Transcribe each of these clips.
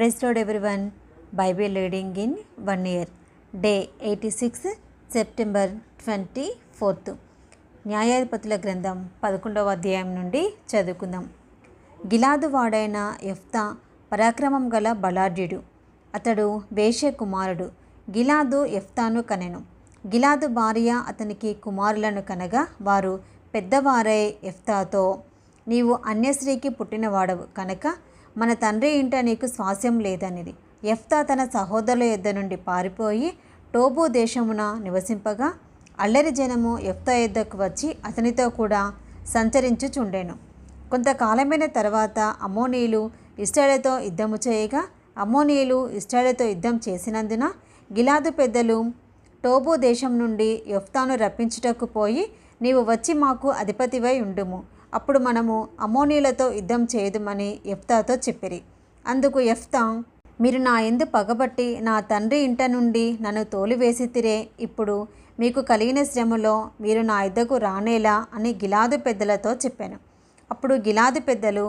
Praise Lord everyone. Bible reading in 1 year. Day 86 September 24th. న్యాయాధిపతుల గ్రంథం 11వ అధ్యాయం నుండి చదువుకుందాం. గిలాదు వాడైన యెఫ్తా పరాక్రమం గల బలాఢ్యుడు. అతడు వేశ్య కుమారుడు. గిలాదు యెఫ్తాను కనెను. గిలాదు భార్య అతనికి కుమారులను కనగా వారు పెద్దవారై యెఫ్తాతో, నీవు అన్యస్త్రీకి పుట్టినవాడవు కనుక మన తండ్రి ఇంట నీకు స్వాస్యం లేదనిది. యెఫ్తా తన సహోదరుల యొద్ద నుండి పారిపోయి టోబు దేశమున నివసింపగా అల్లరి జనము యెఫ్తా యొద్దకు వచ్చి అతనితో కూడా సంచరించుచుండెను. కొంతకాలమైన తర్వాత అమ్మోనీయులు ఇశ్రాయేలుతో యుద్ధము చేయగా అమ్మోనీయులు ఇశ్రాయేలుతో యుద్ధం చేసినందున గిలాదు పెద్దలు టోబు దేశం నుండి యెఫ్తాను రప్పించుటకు పోయి, నీవు వచ్చి మాకు అధిపతివై ఉండుము, అప్పుడు మనము అమ్మోనీయులతో యుద్ధం చేయుదుమని యెఫ్తాతో చెప్పిరి. అందుకు యెఫ్తా, మీరు నా యందు పగబట్టి నా తండ్రి ఇంట నుండి నన్ను తోలివేసితిరే, ఇప్పుడు మీకు కలిగిన శ్రమలో మీరు నా యుద్ధకు రానేలా అని గిలాదు పెద్దలతో చెప్పాను. అప్పుడు గిలాదు పెద్దలు,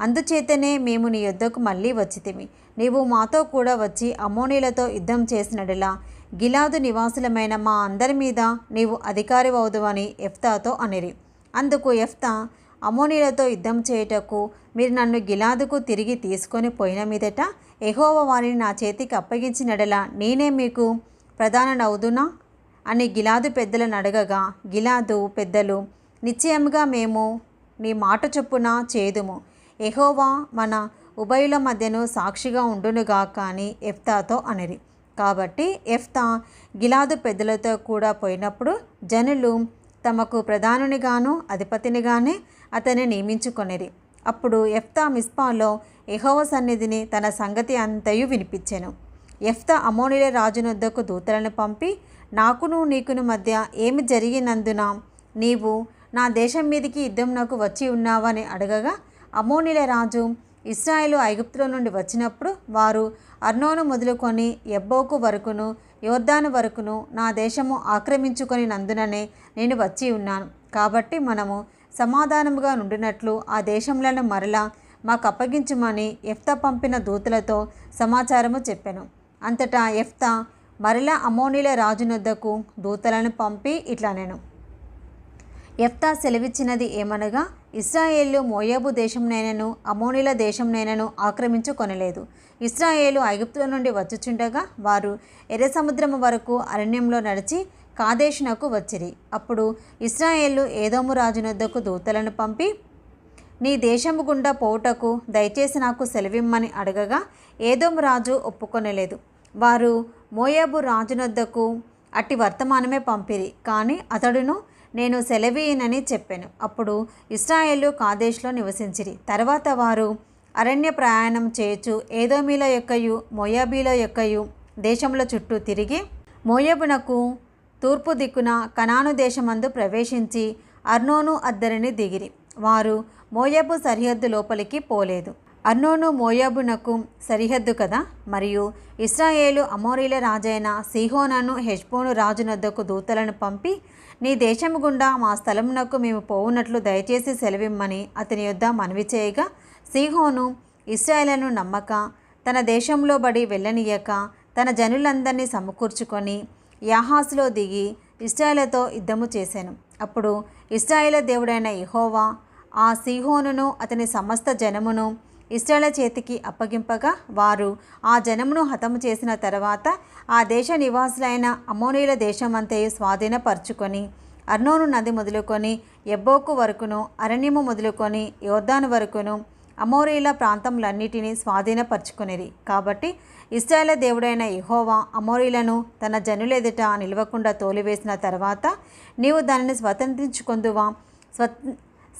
అందుచేతనే మేము నీ యొద్దకు మళ్ళీ వచ్చితిమి, నీవు మాతో కూడా వచ్చి అమ్మోనీయులతో యుద్ధం చేసినడలా గిలాదు నివాసులమైన మా అందరి మీద నీవు అధికారివవుదువని యెఫ్తాతో అనిరి. అందుకు యెఫ్తా, అమ్మోనీయులతో యుద్ధం చేయుటకు మీరు నన్ను గిలాదుకు తిరిగి తీసుకొని పోయిన మీదట యెహోవా వారిని నా చేతికి అప్పగించినడలా నేనే మీకు ప్రధాననవుదునా అని గిలాదు పెద్దలను అడగగా, గిలాదు పెద్దలు, నిశ్చయముగా మేము నీ మాట చొప్పున చేదుము, యెహోవా మన ఉభయుల మధ్యను సాక్షిగా ఉండునుగాక అని యెఫ్తాతో అనిరి. కాబట్టి యెఫ్తా గిలాదు పెద్దలతో కూడా పోయినప్పుడు జనులు తమకు ప్రధానునిగాను అధిపతినిగానే అతన్ని నియమించుకొనిరి. అప్పుడు యెఫ్తా మిస్పాలో యెహోవా సన్నిధిని తన సంగతి అంతయు వినిపించెను. యెఫ్తా అమ్మోనీయుల రాజునొద్దకు దూతలను పంపి, నాకును నీకును మధ్య ఏమి జరిగినందున నీవు నా దేశం మీదికి యుద్ధంనకు వచ్చి ఉన్నావని అడగగా, అమ్మోనీయుల రాజు ఇశ్రాయేలు ఐగుప్తులో నుండి వచ్చినప్పుడు వారు అర్నోను మొదలుకొని యబ్బోకు వరకును యోర్దాను వరకును నా దేశము ఆక్రమించుకొని నందుననే నేను వచ్చి ఉన్నాను. కాబట్టి మనము సమాధానముగా నుండినట్లు ఆ దేశంలను మరలా మాకు అప్పగించుమని యెఫ్తా పంపిన దూతలతో సమాచారము చెప్పెను. అంతటా యెఫ్తా మరలా అమ్మోనీయుల రాజునొద్దకు దూతలను పంపి ఇట్లనెను. యెఫ్తా సెలవిచ్చినది ఏమనగా, ఇశ్రాయేలు మోయాబు దేశంనైనను అమ్మోనీయుల దేశంనైనను ఆక్రమించుకొనలేదు. ఇశ్రాయేలు ఐగుప్తుల నుండి వచ్చుచుండగా వారు ఎర్ర సముద్రము వరకు అరణ్యంలో నడిచి కాదేషునకు వచ్చిరి. అప్పుడు ఇశ్రాయేలు ఏదోము రాజునొద్దకు దూతలను పంపి, నీ దేశము గుండా పోవుటకు దయచేసి నాకు సెలవిమ్మని అడగగా ఏదోము రాజు ఒప్పుకొనలేదు. వారు మోయాబు రాజునొద్దకు అట్టి వర్తమానమే పంపిరి, కానీ అతడును నేను సెలవీయనని చెప్పాను. అప్పుడు ఇశ్రాయేలు కాదేష్లో నివసించిరి. తర్వాత వారు అరణ్య ప్రయాణం చేయొచ్చు ఏదోమీల యొక్కయు మోయాబీల యొక్కయు దేశముల చుట్టూ తిరిగి మోయాబునకు తూర్పు దిక్కున కనాను దేశమందు ప్రవేశించి అర్నోను అద్దరిని దిగిరి. వారు మోయాబు సరిహద్దు లోపలికి పోలేదు. అర్నోను మోయాబునకు సరిహద్దు కదా. మరియు ఇశ్రాయేలు అమోరీల రాజైన సీహోనును హెష్బోను రాజునొద్దకు దూతలను పంపి, నీ దేశము గుండా మా స్థలమునకు మేము పోవునట్లు దయచేసి సెలవిమ్మని అతని యొద్ద మనవి చేయగా, సీహోను ఇశ్రాయేలును నమ్మక తన దేశంలో బడి వెళ్ళనీయక తన జనులందరినీ సమకూర్చుకొని యాహాసులో దిగి ఇశ్రాయేలుతో యుద్ధము చేశాను. అప్పుడు ఇశ్రాయేలు దేవుడైన యెహోవా ఆ సీహోనును అతని సమస్త జనమును ఇశ్రాయేలు చేతికి అప్పగింపగా వారు ఆ జనమును హతము చేసిన తర్వాత ఆ దేశ నివాసులైన అమ్మోనీయుల దేశమంతయు స్వాధీనపరుచుకొని అర్నోను నది మొదలుకొని యబ్బోకు వరకును అరణ్యము మొదలుకొని యోర్దాను వరకును అమోరీల ప్రాంతములన్నిటినీ స్వాధీనపరుచుకొనిరి. కాబట్టి ఇశ్రాయేలు దేవుడైన యెహోవా అమోరీలను తన జనులెదుట నిలవకుండా తోలివేసిన తర్వాత నీవు దానిని స్వతంత్రించుకొందువా?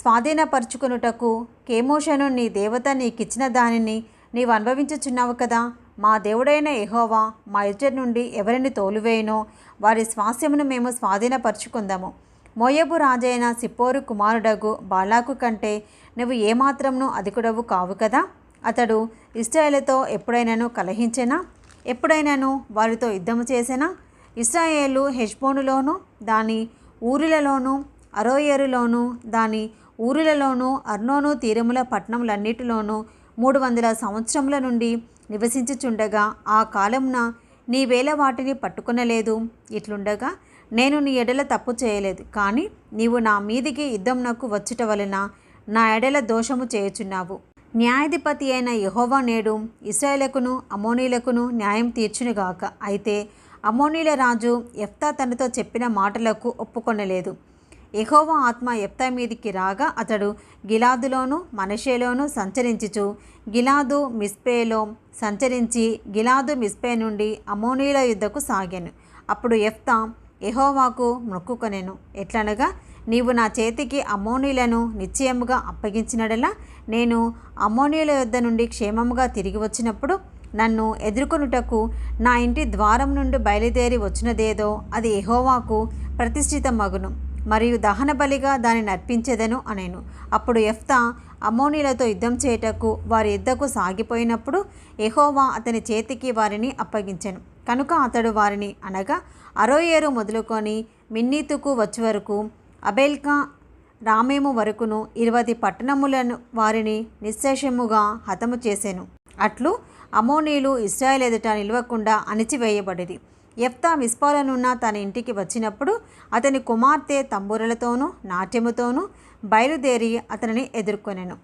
స్వాధీనపరుచుకొనుటకు కెమోషను నీ దేవత నీకిచ్చిన దానిని నీవు అనుభవించుచున్నావు కదా. మా దేవుడైన యెహోవా మా ఎదుట నుండి ఎవరిని తోలివేయునో వారి స్వాస్యమును మేము స్వాధీనపరుచుకుందాము. మోయాబు రాజైన సిప్పోరు కుమారుడగు బాలాకు కంటే నువ్వు ఏమాత్రమును అధికుడవు కావు కదా. అతడు ఇశ్రాయేలుతో ఎప్పుడైనాను కలహించెనా? ఎప్పుడైనాను వారితో యుద్ధము చేసెనా? ఇశ్రాయేలు హెష్బోనులోను దాని ఊరులలోను అరోయేరులోను దాని ఊరులలోను అర్నోను తీరముల పట్టణములన్నిటిలోనూ 300 సంవత్సరముల నుండి నివసించుచుండగా ఆ కాలమున నీవేళ వాటిని పట్టుకొనలేదు. ఇట్లుండగా నేను నీ ఎడల తప్పు చేయలేదు, కానీ నీవు నా మీదికి యుద్ధమునకు వచ్చుట వలన నా ఎడల దోషము చేయుచున్నావు. న్యాయాధిపతి అయిన యెహోవా నేడు ఇశ్రాయేలుకును అమ్మోనీయులకును న్యాయం తీర్చునుగాక. అయితే అమ్మోనీయుల రాజు యెఫ్తా తనతో చెప్పిన మాటలకు ఒప్పుకొనలేదు. యెహోవా ఆత్మ యెఫ్తా మీదికి రాగా అతడు గిలాదులోను మనషేలోను సంచరించుచు గిలాదు మిస్పేలో సంచరించి గిలాదు మిస్పే నుండి అమ్మోనీయుల యుద్ధకు సాగాను. అప్పుడు యెఫ్తా యెహోవాకు మొక్కుకొనెను. ఎట్లనగా, నీవు నా చేతికి అమ్మోనీయులను నిశ్చయముగా అప్పగించినడలా నేను అమ్మోనీయుల యుద్ధ నుండి క్షేమముగా తిరిగి వచ్చినప్పుడు నన్ను ఎదుర్కొనుటకు నా ఇంటి ద్వారం నుండి బయలుదేరి వచ్చినదేదో అది యెహోవాకు ప్రతిష్ఠితమగును, మరియు దహన బలిగా దానిని అర్పించెదను అనెను. అప్పుడు యెఫ్తా అమ్మోనీయులతో యుద్ధం చేయుటకు వారి యుద్ధకు సాగిపోయినప్పుడు యెహోవా అతని చేతికి వారిని అప్పగించెను. కనుక అతడు వారిని, అనగా అరోయేరు మొదలుకొని మిన్నీతుకు వచ్చే వరకు అబేల్కా రామేము వరకును 20 పట్టణములను వారిని నిశ్శేషముగా హతము చేసెను. అట్లు అమ్మోనీయులు ఇశ్రాయేలు ఎదుట నిలవకుండా అణిచివేయబడిరి. యెఫ్తా మిస్పాలనున్న తన ఇంటికి వచ్చినప్పుడు అతని కుమార్తె తంబురలతోనూ నాట్యముతోనూ బయలుదేరి అతనిని ఎదుర్కొనెను.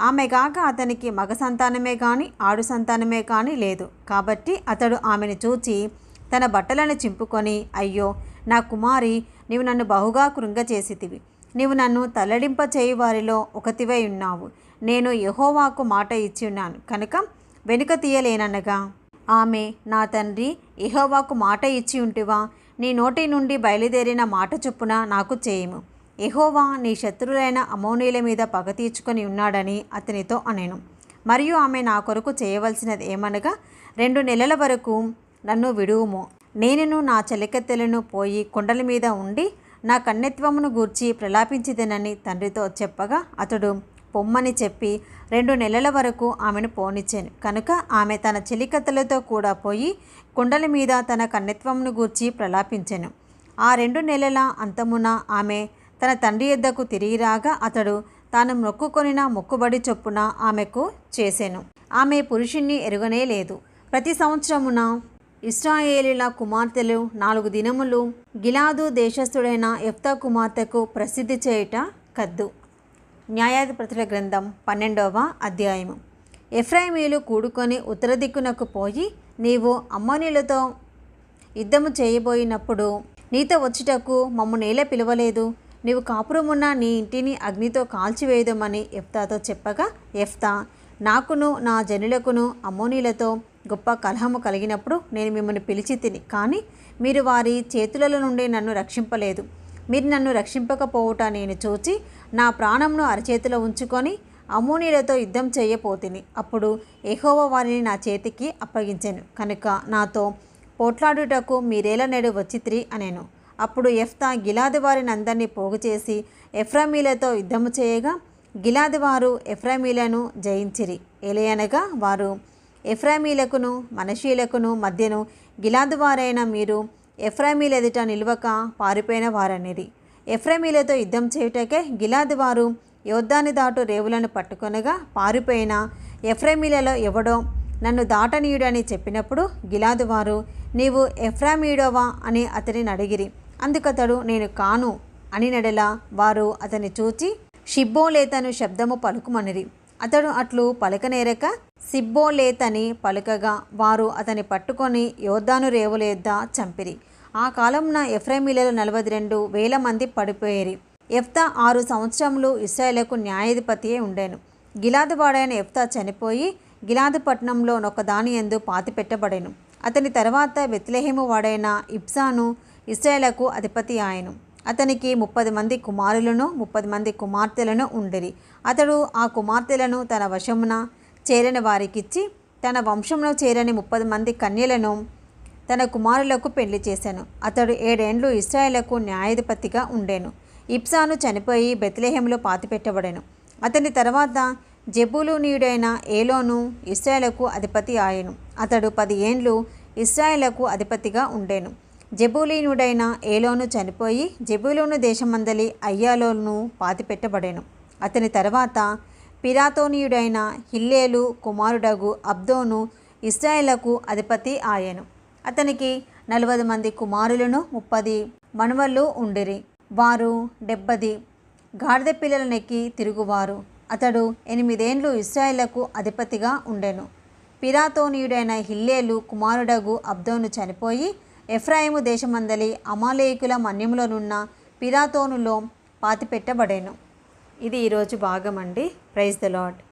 ఆమె గాక అతనికి మగ సంతానమే కానీ ఆడు సంతానమే కానీ లేదు. కాబట్టి అతడు ఆమెను చూచి తన బట్టలను చింపుకొని, అయ్యో నా కుమారి, నీవు నన్ను బహుగా కృంగచేసితివి. నీవు నన్ను తల్లడింప చేయు వారిలో ఒకతివై ఉన్నావు. నేను యెహోవాకు మాట ఇచ్చి ఉన్నాను కనుక వెనుక తీయలేననగా, ఆమె, నా తండ్రి, యెహోవాకు మాట ఇచ్చి ఉంటివా? నీ నోటి నుండి బయలుదేరిన మాట చొప్పున నాకు చేయము. యెహోవా నీ శత్రువులైన అమ్మోనీయుల మీద పగ తీర్చుకొని ఉన్నాడని అతనితో అనెను. మరియు ఆమె నా కొరకు చేయవలసినది ఏమనగా, 2 నెలల వరకు నన్ను విడువుము. నేనును నా చెలికత్తెలను పోయి కొండల మీద ఉండి నా కన్యత్వమును గూర్చి ప్రలాపించిదనని తండ్రితో చెప్పగా అతడు పొమ్మని చెప్పి 2 నెలల వరకు ఆమెను పోనిచ్చాను. కనుక ఆమె తన చెలికత్తెలతో కూడా పోయి కొండల మీద తన కన్యత్వమును గూర్చి ప్రలాపించెను. ఆ 2 నెలల అంతమున ఆమె తన తండ్రి యొద్దకు తిరిగి రాగా అతడు తాను మొక్కుకొనిన మొక్కుబడి చొప్పున ఆమెకు చేసెను. ఆమె పురుషుణ్ణి ఎరుగనే లేదు. ప్రతి సంవత్సరమున ఇశ్రాయేలీల కుమార్తెలు 4 దినములు గిలాదు దేశస్థుడైన యెఫ్తా కుమార్తెకు ప్రసిద్ధి చేయుట కద్దు. న్యాయాధిపతుల గ్రంథం 12వ అధ్యాయము. ఎఫ్రాయిమీయులు కూడుకొని ఉత్తర దిక్కునకు పోయి, నీవు అమ్మోనీయులతో యుద్ధము చేయబోయినప్పుడు నీతో వచ్చుటకు మమ్ము నేల పిలవలేదు. నీవు కాపురమున్న నీ ఇంటిని అగ్నితో కాల్చివేయదమని యెఫ్తాతో చెప్పగా, యెఫ్తా, నాకును నా జనులకును అమ్మోనీయులతో గొప్ప కలహము కలిగినప్పుడు నేను మిమ్మల్ని పిలిచి తిని, కానీ మీరు వారి చేతుల నుండి నన్ను రక్షింపలేదు. మీరు నన్ను రక్షింపకపోవుట నేను చూచి నా ప్రాణంను అరచేతిలో ఉంచుకొని అమ్మోనీయులతో యుద్ధం చేయపోతిని. అప్పుడు యెహోవా వారిని నా చేతికి అప్పగించెను. కనుక నాతో పోట్లాడుటకు మీరేల నేడు వచ్చితిరి అనెను. అప్పుడు యెఫ్తా గిలాదు వారిని అందరినీ పోగు చేసి ఎఫ్రామీలతో యుద్ధము చేయగా గిలాదు వారు ఎఫ్రామీలను జయించిరి. ఎలయనగా వారు ఎఫ్రామీలకును మనషీయులకును మధ్యను గిలాదు వారైన మీరు ఎఫ్రామీల ఎదుట నిలువక పారిపోయిన వారనిరి. ఎఫ్రామీలతో యుద్ధం చేయుటకే గిలాదు వారు యోర్దాను దాటు రేవులను పట్టుకొనగా పారిపోయిన ఎఫ్రామీలలో ఎవడో నన్ను దాటనీయుడని చెప్పినప్పుడు గిలాదు వారు, నీవు ఎఫ్రామీయుడవా అని అతనిని అడిగిరి. అందుకతడు, నేను కాను అని నడల వారు అతన్ని చూచి షిబ్బోలేతను శబ్దము పలుకుమనిరి. అతడు అట్లు పలకనేరక సిబ్బోలేతని పలుకగా వారు అతని పట్టుకొని యోర్దాను రేవుల యొద్ద చంపిరి. ఆ కాలంన ఎఫ్రాయిమీలలో 42,000 మంది పడిపోయేరి. యెఫ్తా 6 సంవత్సరములు ఇశ్రాయేలుకు న్యాయాధిపతి ఉండెను. గిలాదు వాడైన యెఫ్తా చనిపోయి గిలాదు పట్టణంలో నొకదాని యందు పాతిపెట్టబడెను. అతని తర్వాత బెత్లెహేము వాడైన ఇబ్సాను ఇశ్రాయేలుకు అధిపతి ఆయను. అతనికి 30 మంది కుమారులను 30 మంది కుమార్తెలను ఉండిరి. అతడు ఆ కుమార్తెలను తన వశమున చేరని వారికిచ్చి తన వంశంలో చేరని 30 మంది కన్యలను తన కుమారులకు పెళ్లి చేశాను. అతడు 7 ఏండ్లు ఇశ్రాయేలుకు న్యాయాధిపతిగా ఉండెను. ఇబ్సాను చనిపోయి బెత్లెహేములో పాతిపెట్టబడెను. అతని తర్వాత జెబూలూనీయుడైన ఏలోను ఇశ్రాయేలుకు అధిపతి ఆయను. అతడు 10 ఏండ్లు ఇశ్రాయేలుకు అధిపతిగా ఉండెను. జెబూలూనీయుడైన ఏలోను చనిపోయి జెబూలూను దేశమందలి అయ్యాలోను పాతిపెట్టబడెను. అతని తర్వాత పిరాతోనీయుడైన హిల్లేలు కుమారుడగు అబ్దోను ఇశ్రాయేలుకు అధిపతి ఆయెను. అతనికి 40 మంది కుమారులను 30 మనుమలు ఉండిరి. వారు 70 గాడిద పిల్లలనెక్కి తిరుగువారు. అతడు 8 ఏండ్లు ఇశ్రాయేలుకు అధిపతిగా ఉండెను. పిరాతోనీయుడైన హిల్లేలు కుమారుడగు అబ్దోను చనిపోయి ఎఫ్రాయిము దేశమందలి అమాలేకుల మన్యములోనున్న పిరాతోనులో పాతిపెట్టబడెను. ఇది ఈరోజు భాగం అండి. Praise the lord.